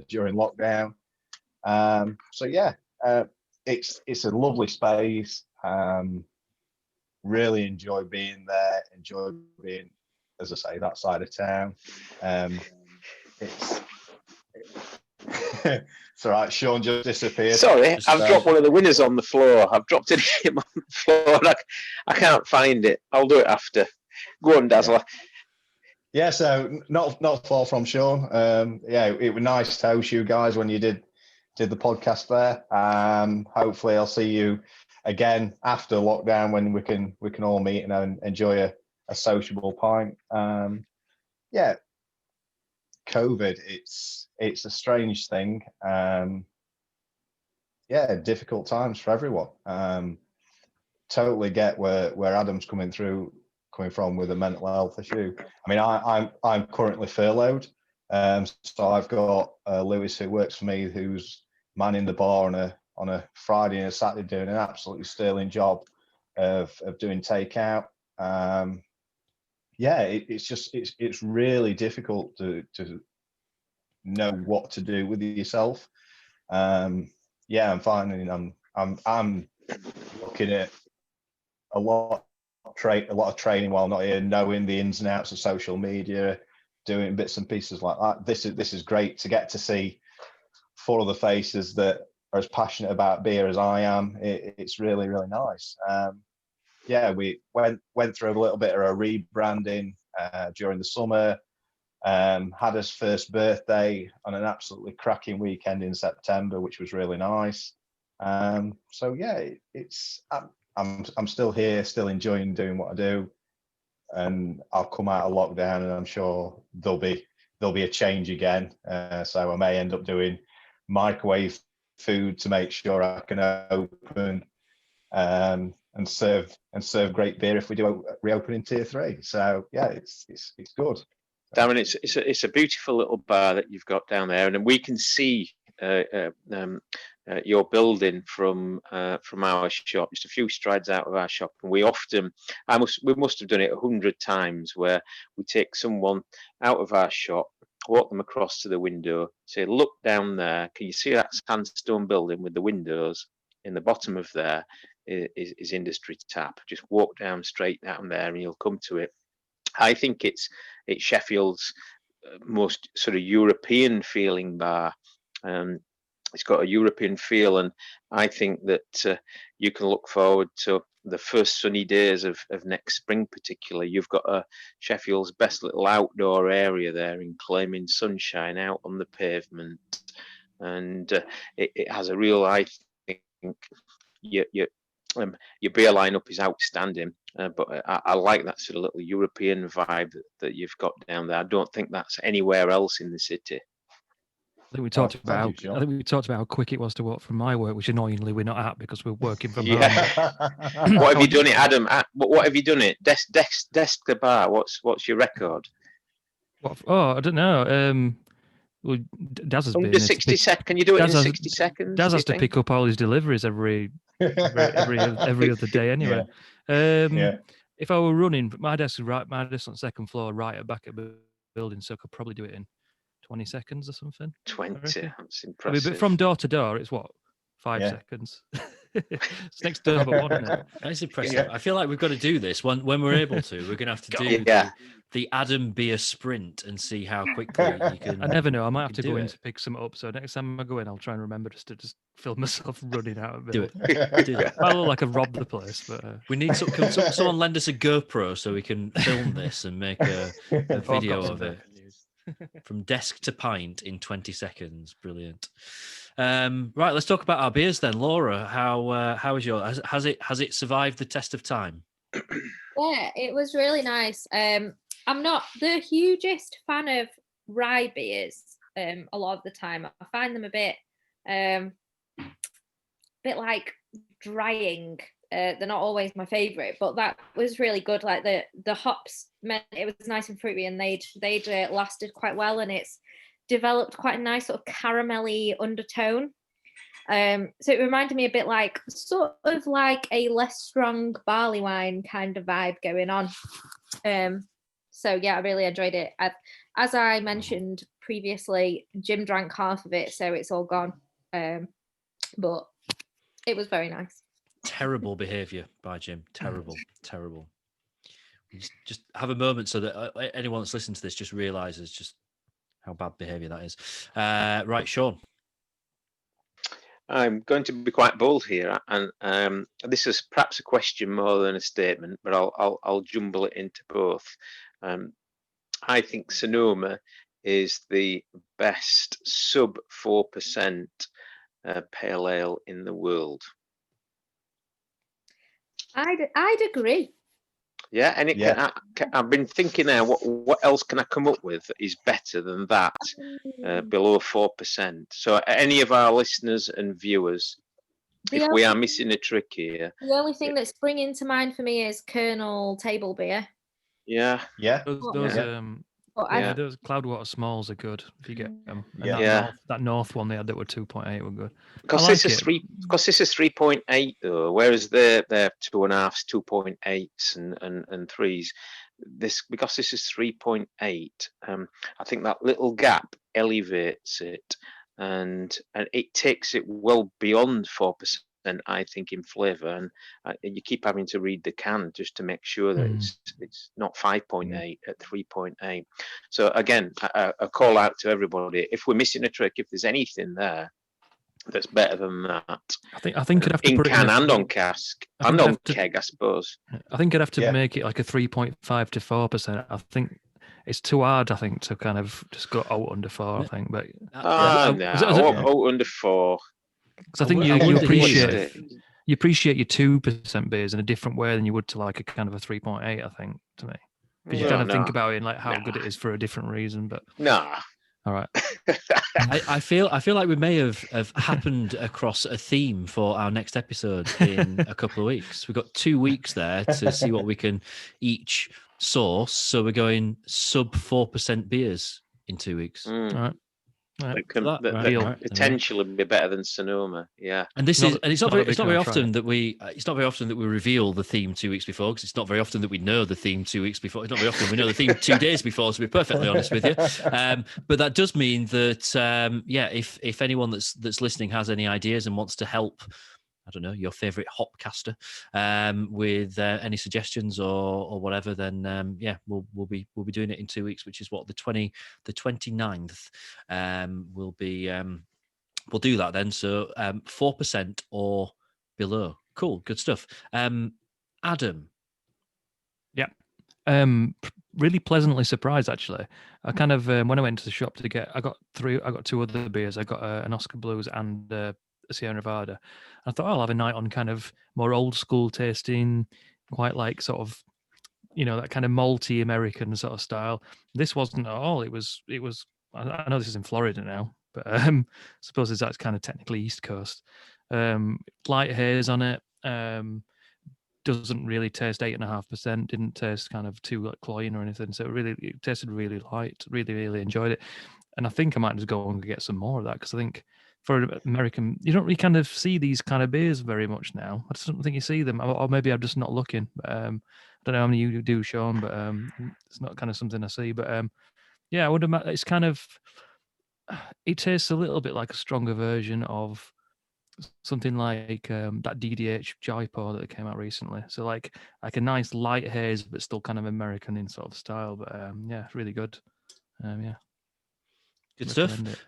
during lockdown. So yeah. It's a lovely space. Really enjoy being there. Enjoy being, as I say, that side of town. It's all right. Sean just disappeared. Sorry, I've dropped one of the winners on the floor. I've dropped it on the floor. I can't find it. I'll do it after. Go on, Dazzler. Yeah. So not far from Sean. It was nice to host you guys when you did the podcast there. Hopefully I'll see you again after lockdown when we can all meet and enjoy a sociable pint. COVID, it's a strange thing. Difficult times for everyone. Totally get where Adam's coming from with a mental health issue. I mean, I'm currently furloughed. So I've got Lewis, who works for me, who's manning the bar on a Friday and a Saturday, doing an absolutely sterling job of doing takeout. It's really difficult to know what to do with yourself. I'm finding I'm looking at a lot of training while not here, knowing the ins and outs of social media, doing bits and pieces like that. This is great to get to see 4 other faces that are as passionate about beer as I am. It's really, really nice. We went through a little bit of a rebranding during the summer. Had his first birthday on an absolutely cracking weekend in September, which was really nice. I'm still here, still enjoying doing what I do, and I'll come out of lockdown, and I'm sure there'll be a change again. So I may end up doing microwave food to make sure I can open and serve great beer if we do reopen in Tier 3. So yeah, it's good. Darren, it's a beautiful little bar that you've got down there, and we can see your building from our shop, just a few strides out of our shop. And we must have done it 100 times, where we take someone out of our shop, walk them across to the window, say, look down there. Can you see that sandstone building with the windows? In the bottom of there is Industry Tap. Just walk down straight down there and you'll come to it. I think it's Sheffield's most sort of European feeling bar. It's got a European feel, and I think that you can look forward to the first sunny days of next spring. Particularly, you've got Sheffield's best little outdoor area there in claiming sunshine out on the pavement, and it has a real, I think, your beer lineup is outstanding, but I like that sort of little European vibe that you've got down there. I don't think that's anywhere else in the city. I think we talked about how quick it was to walk from my work, which annoyingly we're not at because we're working from home. What have you done it, Adam? What have you done it? Desk to bar. What's your record? I don't know. Well, Daz has under been 60 seconds. Can you do it in 60 seconds? Daz has to pick up all his deliveries every other day anyway. If I were running, my desk on the second floor, right at the back of the building, so I could probably do it in 20 seconds or something. 20. That's impressive. I mean, but from door to door, it's what, 5 seconds. It's next door but one, isn't it? That's impressive. I feel like we've got to do this when we're able to. We're going to have to do the Adam beer sprint and see how quickly you can. I never know. I might have to go in to pick some up. So next time I go in, I'll try and remember just to film myself running out of it. Do it. Do that. I look like I've robbed the place, but we need someone lend us a GoPro so we can film this and make a video of it. From desk to pint in 20 seconds. Brilliant. Right, let's talk about our beers then. Laura, how is yours? Has it survived the test of time? Yeah, it was really nice. I'm not the hugest fan of rye beers. A lot of the time, I find them a bit like drying. They're not always my favorite, but that was really good. Like the hops meant it was nice and fruity, and they'd lasted quite well, and it's developed quite a nice sort of caramelly undertone. So it reminded me a bit like sort of like a less strong barley wine kind of vibe going on. So yeah, I really enjoyed it. As I mentioned previously, Jim drank half of it, so it's all gone. But it was very nice. Terrible behaviour by Jim. Terrible. Just have a moment so that anyone that's listening to this just realises just how bad behaviour that is. Right, Sean. I'm going to be quite bold here, and this is perhaps a question more than a statement, but I'll jumble it into both. I think Sonoma is the best sub 4% pale ale in the world. I'd agree. Yeah, and I've been thinking now, what else can I come up with that is better than that, below 4%? So any of our listeners and viewers, if we are missing a trick here. The only thing that's springing to mind for me is Colonel Table Beer. Yeah. Those Cloudwater Smalls are good if you get them. That North one they had that were 2.8 were good. Because this is 3.8 though, whereas they're 2.5s, 2.8s, and 3s. Because this is 3.8, I think that little gap elevates it, and it takes it well beyond 4%. I think in flavour, and you keep having to read the can just to make sure that it's not 5.8 at 3.8. So again, a call out to everybody: if we're missing a trick, if there's anything there that's better than that, I think I'd have to in put can it and on cask and on keg, I suppose. I think I'd have to make it like a 3.5 to 4%. I think it's too hard. I think to kind of just go out under 4. I think, but out under 4. Because I think you appreciate your 2% beers in a different way than you would to like a kind of a 3.8. I think, to me, because you kind of think about it in like how good it is for a different reason. But all right. I feel like we may have happened across a theme for our next episode in a couple of weeks. We've got 2 weeks there to see what we can each source. So we're going sub 4% beers in 2 weeks. All right. That can That- that, right, that right. potentially be better than Sonoma. Yeah. And this Not- is, and it's not not a big very fan of trying often it. that we reveal the theme 2 weeks before, because it's not very often that we know the theme 2 weeks before. It's not very often we know the theme 2 days before. To be perfectly honest with you, but that does mean that if anyone that's listening has any ideas and wants to help, I don't know, your favorite Hopcaster with any suggestions or whatever, then we'll be doing it in 2 weeks, which is what, the 29th. Will be. We'll do that then. So 4% or below. Cool, good stuff. Adam. Really pleasantly surprised actually. I kind of when I went to the shop to get, I got 2 other beers. I got an Oscar Blues and a Sierra Nevada. I thought I'll have a night on kind of more old school tasting, quite like sort of, that kind of malty American sort of style. This wasn't at all. It was. I know this is in Florida now, but suppose that's kind of technically East Coast. Light haze on it. Doesn't really taste 8.5%. Didn't taste kind of too like cloying or anything. So it tasted really light. Really enjoyed it. And I think I might just go and get some more of that, because I think for American, you don't really kind of see these kind of beers very much now. I just don't think you see them, or maybe I'm just not looking. I don't know how many you do, Sean, but it's not kind of something I see. But I would imagine it's kind of, it tastes a little bit like a stronger version of something like that DDH Jaipur that came out recently. So like a nice light haze, but still kind of American in sort of style. But it's really good. Good stuff. Recommend it.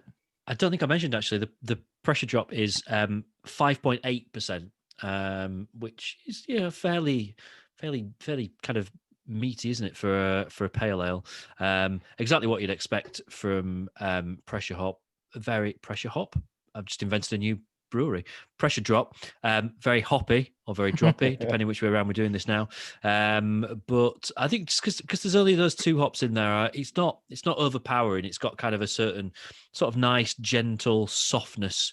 I don't think I mentioned actually the pressure drop is 5.8%, which is fairly kind of meaty, isn't it, for a pale ale? Exactly what you'd expect from pressure hop. Very pressure hop. I've just invented a new brewery. Pressure drop, very hoppy or very droppy, depending which way around we're doing this now. But I think just because there's only those 2 hops in there, it's not overpowering. It's got kind of a certain sort of nice, gentle softness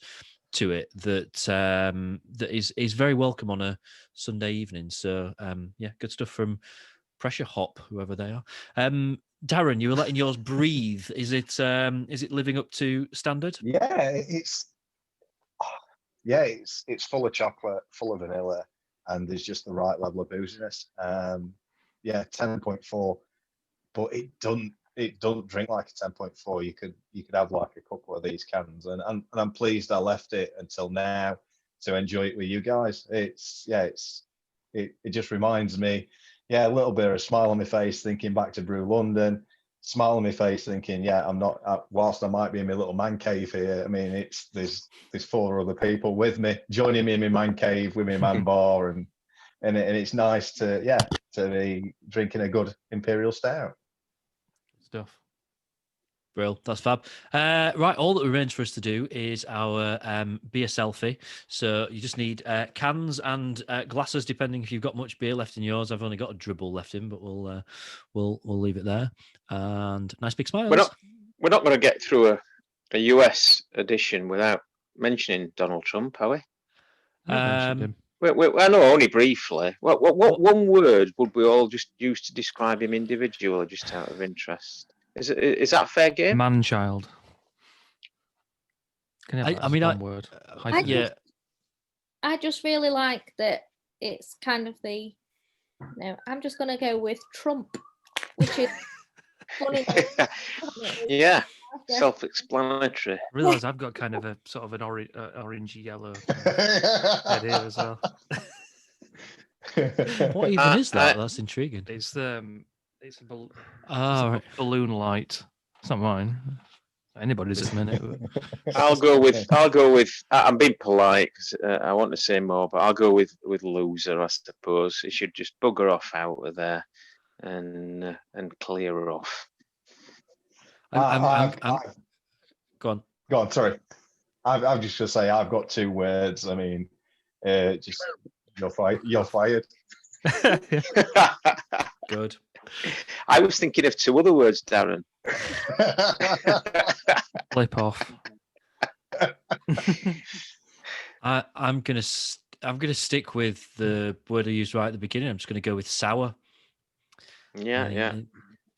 to it that that is very welcome on a Sunday evening. So good stuff from Pressure Hop, whoever they are. Darren, you were letting yours breathe. Is it living up to standard? It's full of chocolate, full of vanilla, and there's just the right level of booziness. 10.4, but it doesn't drink like a 10.4. You could have like a couple of these cans, and I'm pleased I left it until now to enjoy it with you guys. It just reminds me, a little bit of a smile on my face thinking back to Brew London. Smile on my face thinking, I'm not, whilst I might be in my little man cave here, I mean, there's 4 other people with me, joining me in my man cave with my man bar, and it's nice to be drinking a good imperial stout. Stuff. Brill, that's fab. Right, all that remains for us to do is our beer selfie. So you just need cans and glasses, depending if you've got much beer left in yours. I've only got a dribble left in, but we'll leave it there. And nice big smiles. We're not going to get through a US edition without mentioning Donald Trump, are we? Mentioned him. I know only briefly. What one word would we all just use to describe him individually, just out of interest? Is that fair game? Man-child. Can you have that as one word? I just really like that it's kind of I'm just going to go with Trump, which is funny. Yeah, self-explanatory. I realise I've got kind of a sort of an orangey yellow head here as well. What even is that? That's intriguing. It's a right. balloon light. It's not mine. Anybody's at the minute. I'll go with. I'm being polite because I want to say more, but I'll go with loser. I suppose he should just bugger off out of there and clear off. Go on. Sorry, I'm just gonna say I've got 2 words. I mean, just you're fired. Good. I was thinking of 2 other words, Darren. Flip off. I'm gonna stick with the word I used right at the beginning. I'm just gonna go with sour. Yeah.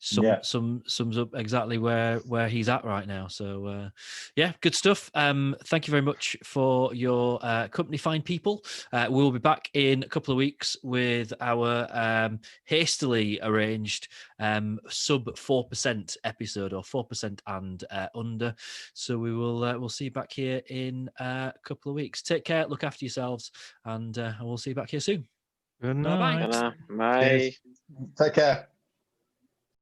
sums up exactly where he's at right now. So yeah, good stuff. Thank you very much for your company, fine people. We'll be back in a couple of weeks with our hastily arranged sub 4% episode, or 4% and under. So we'll see you back here in a couple of weeks. Take care, look after yourselves, and we'll see you back here soon. Good Bye-bye. night. Bye. Cheers. Take care.